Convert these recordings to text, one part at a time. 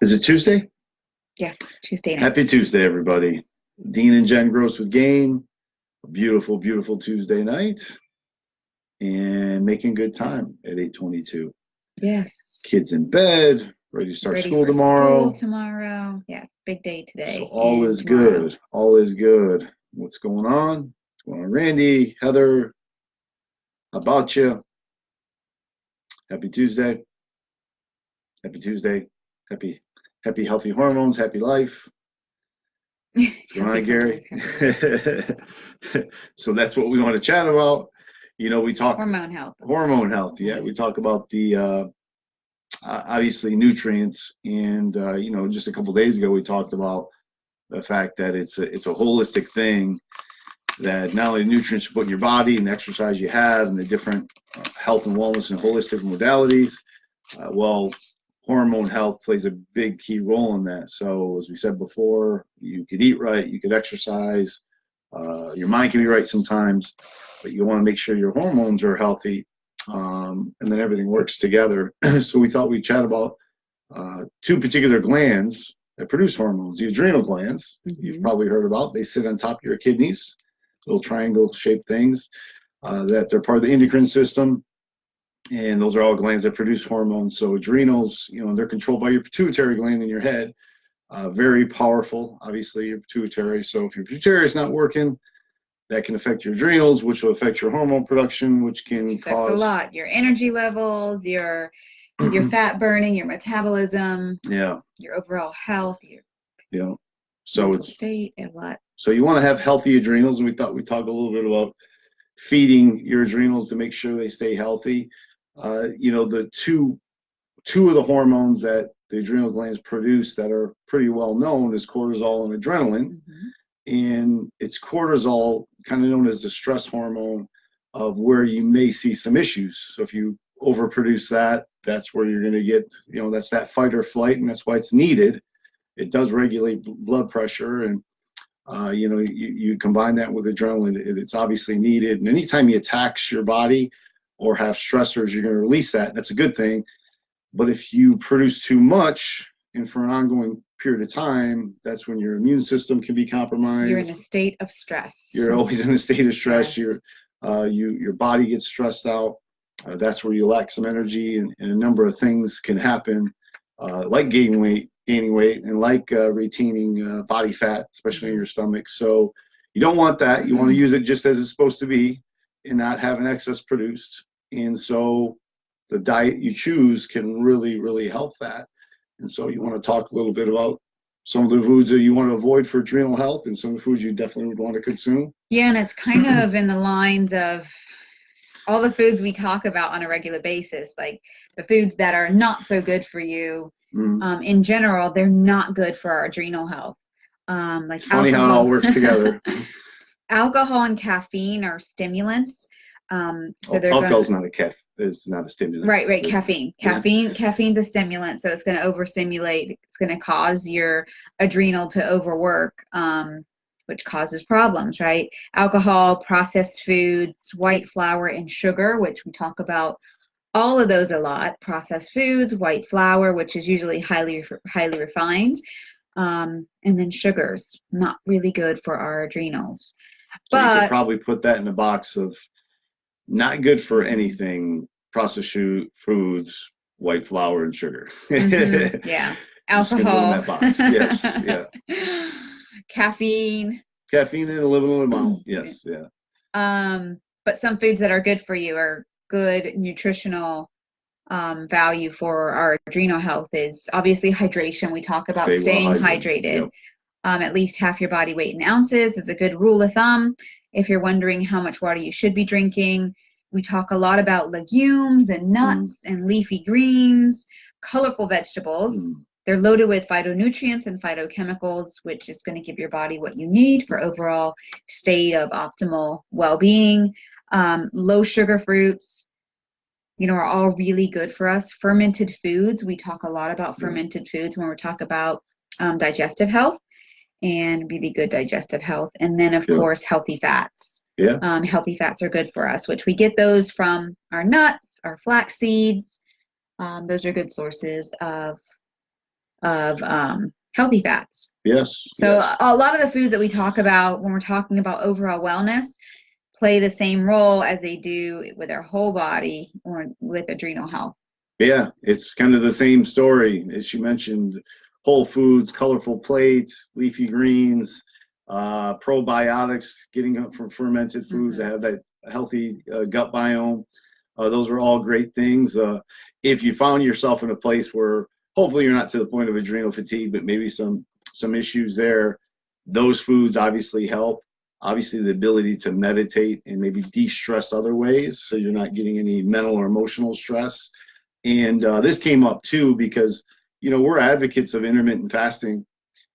Is it Tuesday? Yes, Tuesday night. Happy Tuesday, everybody. Dean and Jen Gross with Game. A beautiful, beautiful Tuesday night. And making good time at 8:22. Yes. Kids in bed, ready to start Ready school for tomorrow. School tomorrow. Yeah, big day today. So all is tomorrow. good. All is good. What's going on? What's going on, Randy, Heather? How about you? Happy Tuesday. Happy Tuesday. Happy healthy hormones, happy life. What's going on, Gary? So that's what we want to chat about. We talk hormone health. Hormone health, yeah. We talk about the obviously nutrients, and just a couple of days ago we talked about the fact that it's a holistic thing. That not only the nutrients you put in your body and the exercise you have and the different health and wellness and holistic modalities, hormone health plays a big key role in that. So as we said before, you could eat right, you could exercise, your mind can be right sometimes, but you want to make sure your hormones are healthy, and then everything works together. So we thought we'd chat about two particular glands that produce hormones. The adrenal glands, you've probably heard about. They sit on top of your kidneys, little triangle-shaped things, that they're part of the endocrine system. And those are all glands that produce hormones. So adrenals, they're controlled by your pituitary gland in your head. Very powerful, obviously, your pituitary. So if your pituitary is not working, that can affect your adrenals, which will affect your hormone production, which can cause a lot. Your energy levels, your fat burning, your metabolism, your overall health, your mental state, a lot. So you want to have healthy adrenals, and we thought we'd talk a little bit about feeding your adrenals to make sure they stay healthy. The two of the hormones that the adrenal glands produce that are pretty well known is cortisol and adrenaline. And it's cortisol, kind of known as the stress hormone, of where you may see some issues. So if you overproduce that, that's where you're going to get, that's that fight or flight, and that's why it's needed. It does regulate blood pressure, and you combine that with adrenaline, it's obviously needed. And anytime you tax your body or have stressors, you're going to release that. That's a good thing. But if you produce too much and for an ongoing period of time, that's when your immune system can be compromised. You're in a state of stress. You're always in a state of stress. Yes. Your body gets stressed out. That's where you lack some energy, and a number of things can happen, like gaining weight, and like retaining body fat, especially in your stomach. So you don't want that. You want to use it just as it's supposed to be and not have an excess produced. And so the diet you choose can really, really help that. And so you want to talk a little bit about some of the foods that you want to avoid for adrenal health and some of the foods you definitely would want to consume. Yeah, and it's kind of in the lines of all the foods we talk about on a regular basis, like the foods that are not so good for you. In general, they're not good for our adrenal health. Like funny alcohol. How it all works together. Alcohol and caffeine are stimulants. Alcohol's not a stimulant. Right. Caffeine's a stimulant, so it's going to overstimulate. It's going to cause your adrenal to overwork, which causes problems, right? Alcohol, processed foods, white flour, and sugar, which we talk about all of those a lot. Processed foods, white flour, which is usually highly refined, and then sugars, not really good for our adrenals. So you could probably put that in a box of not good for anything: processed foods, white flour, and sugar. Yeah. Alcohol. In that box. Yes. Yeah. Caffeine in a limited amount. Yes. Yeah. But some foods that are good for you are good nutritional value for our adrenal health is obviously hydration. We talk about staying hydrated. Yep. At least half your body weight in ounces is a good rule of thumb. If you're wondering how much water you should be drinking, we talk a lot about legumes and nuts and leafy greens, colorful vegetables. They're loaded with phytonutrients and phytochemicals, which is going to give your body what you need for overall state of optimal well-being. Low sugar fruits, are all really good for us. Fermented foods, we talk a lot about fermented foods when we talk about digestive health and really good digestive health. And then, of course, healthy fats. Yeah. Healthy fats are good for us, which we get those from our nuts, our flax seeds. Those are good sources of healthy fats. Yes. So yes. a lot of the foods that we talk about when we're talking about overall wellness play the same role as they do with our whole body or with adrenal health. Yeah, it's kind of the same story as you mentioned. Whole foods, colorful plate, leafy greens, probiotics, getting up from fermented foods that have that healthy gut biome. Those are all great things. If you found yourself in a place where hopefully you're not to the point of adrenal fatigue, but maybe some issues there, those foods obviously help. Obviously, the ability to meditate and maybe de-stress other ways, so you're not getting any mental or emotional stress. And this came up too because, we're advocates of intermittent fasting.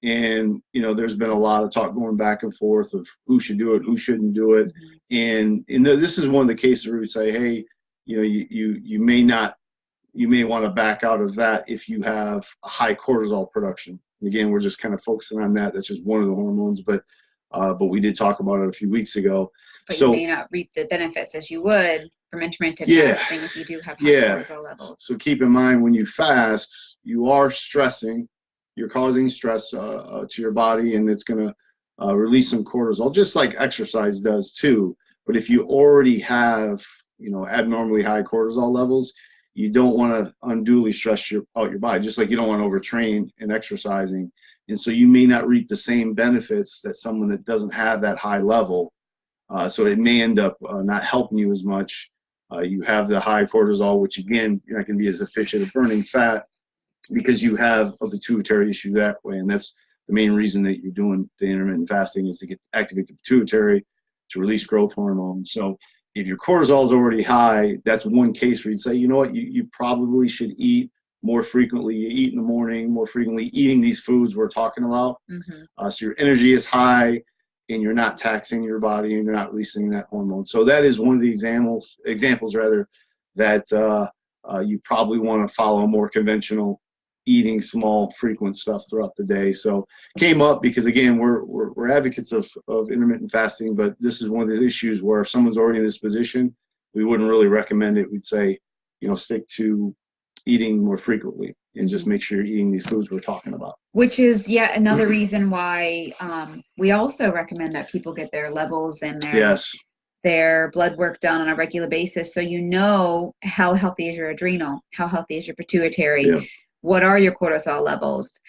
And, there's been a lot of talk going back and forth of who should do it, who shouldn't do it. And this is one of the cases where we say, hey, you may want to back out of that if you have a high cortisol production. Again, we're just kind of focusing on that. That's just one of the hormones, but we did talk about it a few weeks ago. But you may not reap the benefits as you would from intermittent fasting if you do have high cortisol levels. So keep in mind, when you fast, you are stressing. You're causing stress to your body, and it's going to release some cortisol, just like exercise does too. But if you already have, abnormally high cortisol levels, you don't want to unduly stress out your body, just like you don't want to overtrain in exercising. And so you may not reap the same benefits that someone that doesn't have that high level. So it may end up not helping you as much. You have the high cortisol, which again, you're not going to be as efficient at burning fat because you have a pituitary issue that way. And that's the main reason that you're doing the intermittent fasting, is to activate the pituitary to release growth hormone. So if your cortisol is already high, that's one case where you'd say, you know what, you probably should eat more frequently. You eat in the morning, more frequently, eating these foods we're talking about. So your energy is high and you're not taxing your body and you're not releasing that hormone. So that is one of the examples that you probably want to follow a more conventional eating small, frequent stuff throughout the day. So came up because, again, we're advocates of intermittent fasting, but this is one of the issues where if someone's already in this position, we wouldn't really recommend it. We'd say, stick to eating more frequently and just make sure you're eating these foods we're talking about. Which is yet another reason why we also recommend that people get their levels and their blood work done on a regular basis, so you know how healthy is your adrenal, how healthy is your pituitary, what are your cortisol levels,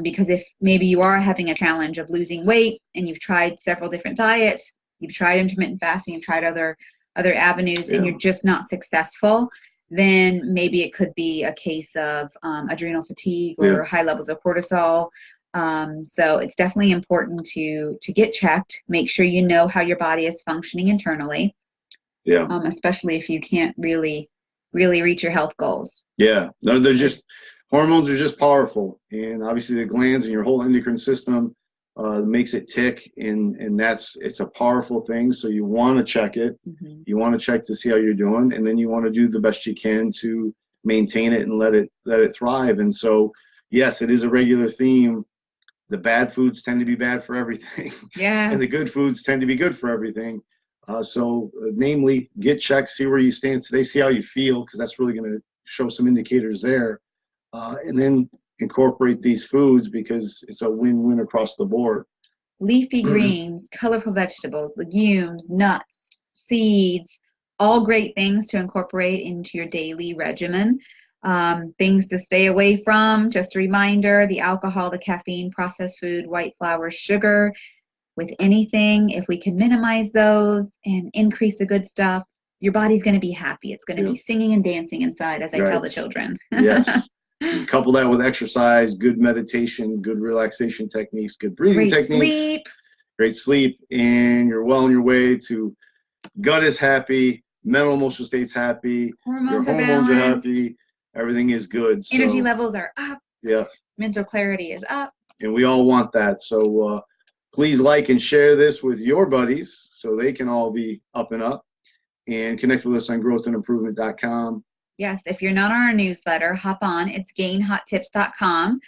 because if maybe you are having a challenge of losing weight and you've tried several different diets, you've tried intermittent fasting, you've tried other avenues, and you're just not successful, then maybe it could be a case of adrenal fatigue or high levels of cortisol. So it's definitely important to get checked, make sure you know how your body is functioning internally, especially if you can't really reach your health goals. Yeah, they're just, hormones are just powerful, and obviously the glands and your whole endocrine system makes it tick, and it's a powerful thing. So you want to check it. You want to check to see how you're doing, and then you want to do the best you can to maintain it and let it thrive. And so, yes, it is a regular theme. The bad foods tend to be bad for everything, and the good foods tend to be good for everything. So, namely, get checked, see where you stand today, see how you feel, because that's really going to show some indicators there, and then incorporate these foods because it's a win-win across the board. Leafy greens, colorful vegetables, legumes, nuts, seeds, all great things to incorporate into your daily regimen. Things to stay away from, just a reminder, the alcohol, the caffeine, processed food, white flour, sugar. With anything, if we can minimize those and increase the good stuff, your body's going to be happy. It's going to be singing and dancing inside, as I tell the children. Yes. You couple that with exercise, good meditation, good relaxation techniques, good breathing techniques, great sleep, and you're well on your way to gut is happy, mental emotional state's happy, hormones are happy, everything is good. Energy levels are up. Yes. Mental clarity is up. And we all want that. So please like and share this with your buddies so they can all be up and up. And connect with us on growthandimprovement.com. Yes, if you're not on our newsletter, hop on. It's gainhottips.com.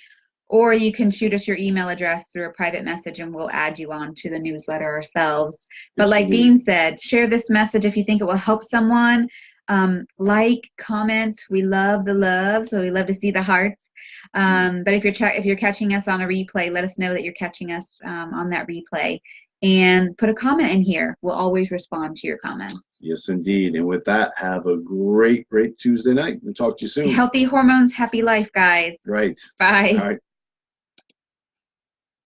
Or you can shoot us your email address through a private message and we'll add you on to the newsletter ourselves. But like Dean said, share this message if you think it will help someone. Like, comment. We love the love, so we love to see the hearts. But if you're catching us on a replay, let us know that you're catching us on that replay, and put a comment in here. We'll always respond to your comments. Yes, indeed. And with that, have a great Tuesday night. We'll talk to you soon. Healthy hormones, happy life, guys. Right. Bye. All right.